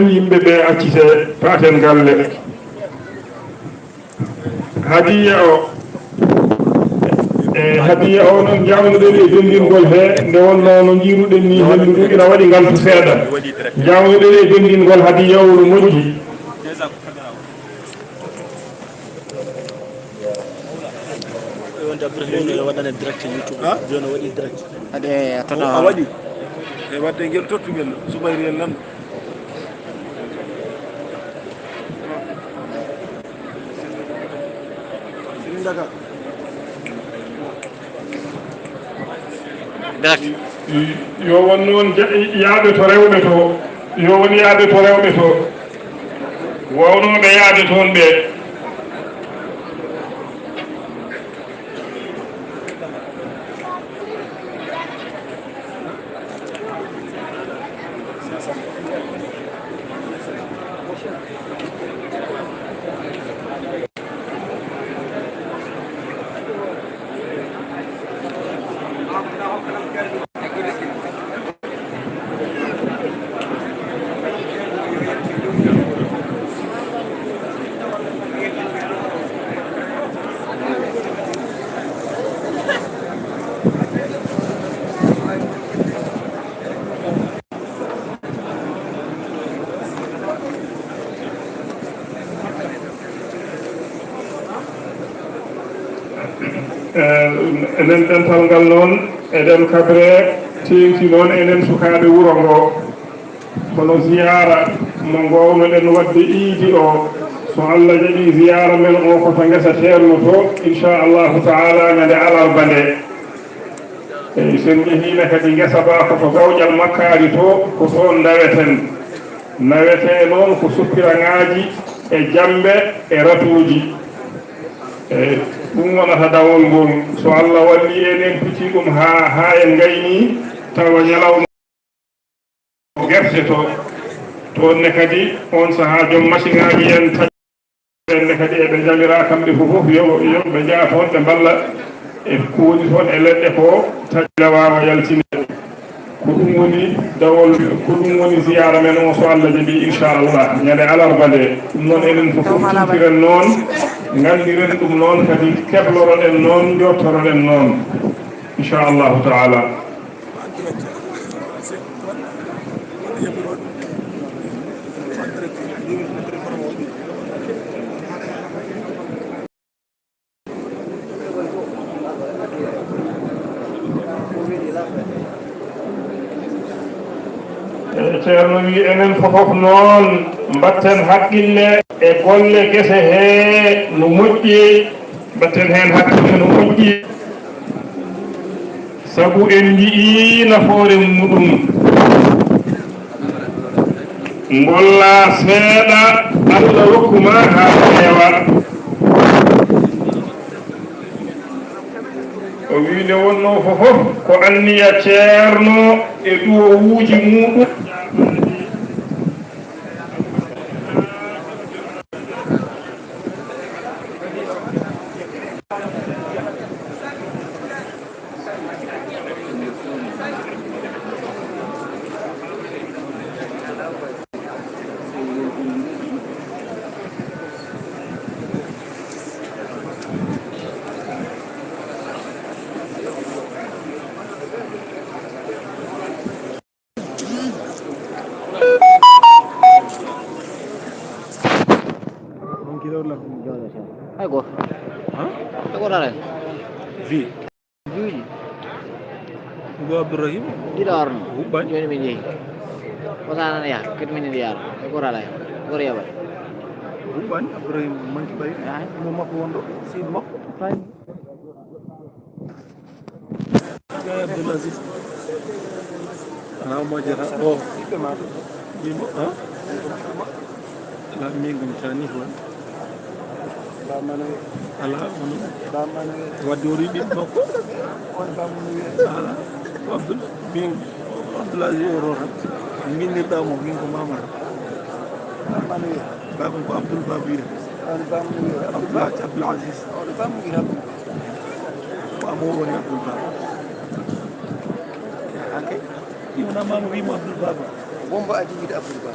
yimɓe ɓe accite paten galle hadiya o hadiya o noon jawnoɗen e dendingol he nde wonno no jiruɗen ni hendu ina waɗi ngaltu seeɗa jawnoɗen e dendingol hadiya o no moƴƴi waɗane direct YouTube joni waɗi direct ade tono a waɗi e wadde ngel tottugel Soumayrou en nan sini daga direct yo won noon yaade to rewɓe to yo won yaade to rewɓe to wawnoɓe yaade toon ɓe enen ɗental ngal noon eɗen kabre tengti noon enen sukaɓe wuuro ngo kono ziyara mo gownoɗen wadde iidi o so Allah jaɓi ziyara men o koto guesa terno to inchallahu taala ñande alarba nde eyi sen jehino kadi guesa ba koto gawƴal makkari to ko toon daweten nawete noon ko suppiraŋaji e jambe e ratuji eyi ɗum wonata dawol ngol so Allah walli enen piti ɗum ha en gayni tawa ñalawma gerte to toon ne kadi on saha joom machine aji en taƴenne kadi eɓe jamira kamɓe fof yoɓe jaa toon ɓe mballa e ko woni toon e leɗɗe ko taƴle wawa yaltine ko ɗum woni dawol ko ɗum woni ziyara men o so Allah jaɓi inchallah ñande alarba nde ɗum noon enen fof tutiren noon gandiren ɗum noon kadi kebloroɗen noon jottoroɗen noon inchallahu taala ceerno wi enen fofof noon mbatten haqqille e golle gese he no moƴƴi mbatten hen haqqille no moƴƴi sabu en jii nafoore muɗum golla seeɗa Allah rokkuma ha heewa o wi nde wonno fofof ko anniya ceerno e duwowuji muɗum Ago. Ago rare. Vi Vili. Go Abdourahim Didarno. Hubban Joni min jehi. Wasana ya, ket min diyar. Ago rare. Ago yaba. Hubban Abdourahim manki bay mo makko wondo si makko fani ya Abdoul Aziz ana mo jara o bimo ha la mi ngam tani ho ala on wadde o riɗi makko ala Abdoul Aziz o rota minnirɗamo min ko Mamadou babam ko Abdoul Babir Abdoul Aziz amo woni Abdoul Babir wona mama wimo Abdoul Babir wombo aji wiide Abdoul Ba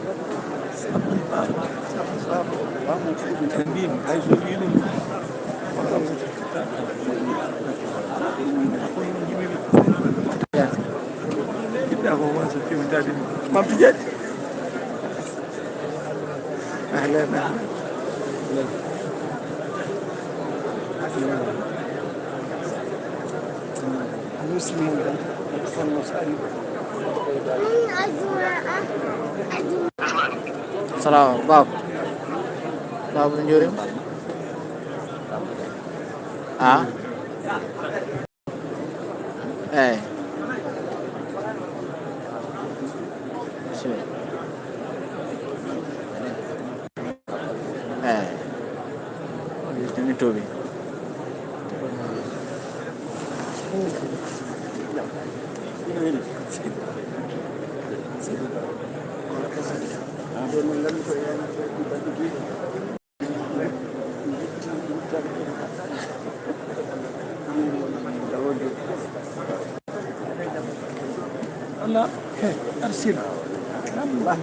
تنبيه هاي سويلين كده هو واصل في مداد ما بتجد أهلا مسلمون Salam, Bob. Bob Njuri. Ah? Eh. Sure. Eh. Ini tuh. لا أرسل الله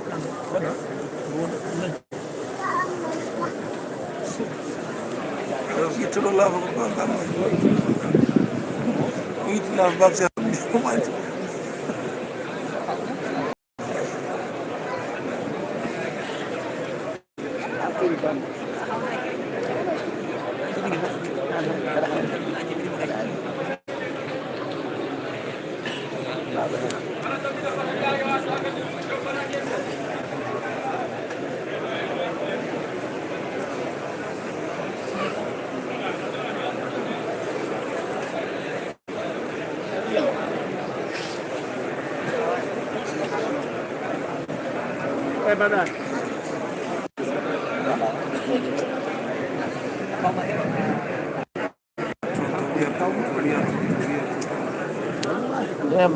قلت له الله قلت له باب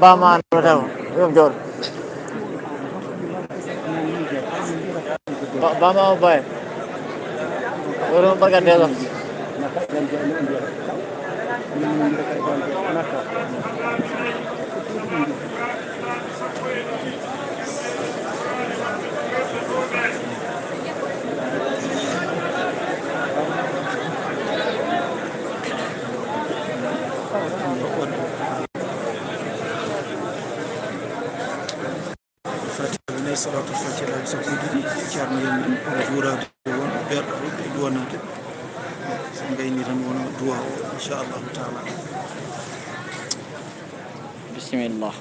Baman betul. Jor. Bama baik. Urung pergantian lo. صلاة الفاتحة على سيدي كارم يمين وجورا دوان بير دوانات سنبيني رنونا دعاء إن شاء الله تعالى. بسم الله.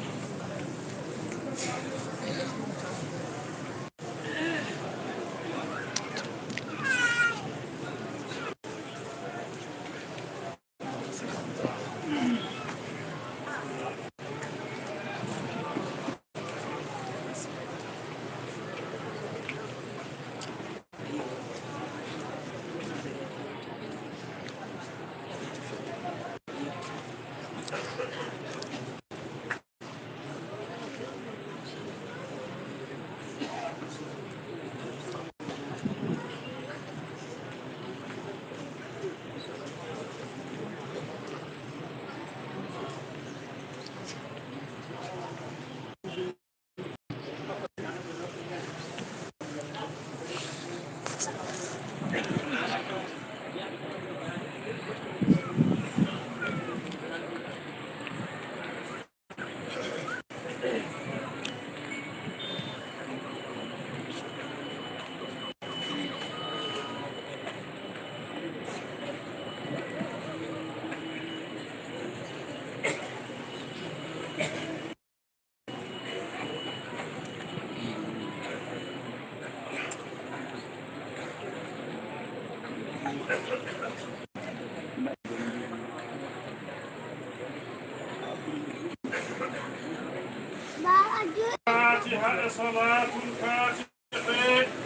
فاتحة صلاة الفاتحة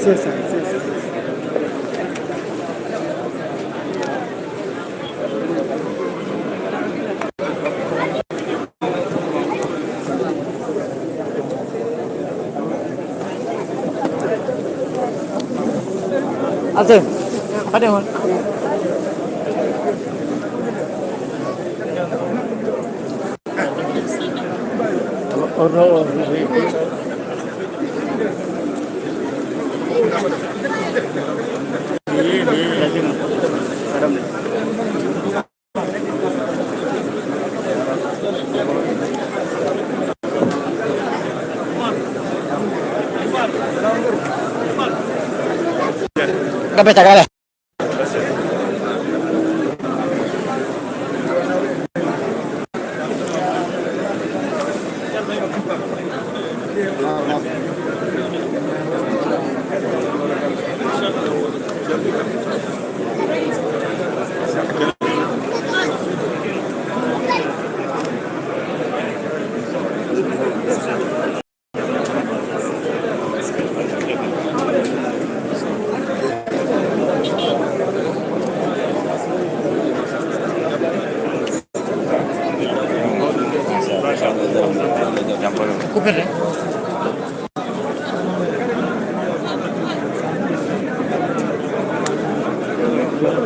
c'est ça, c'est ça. Asyik. Ada mana? Gak pecah kali. Couper,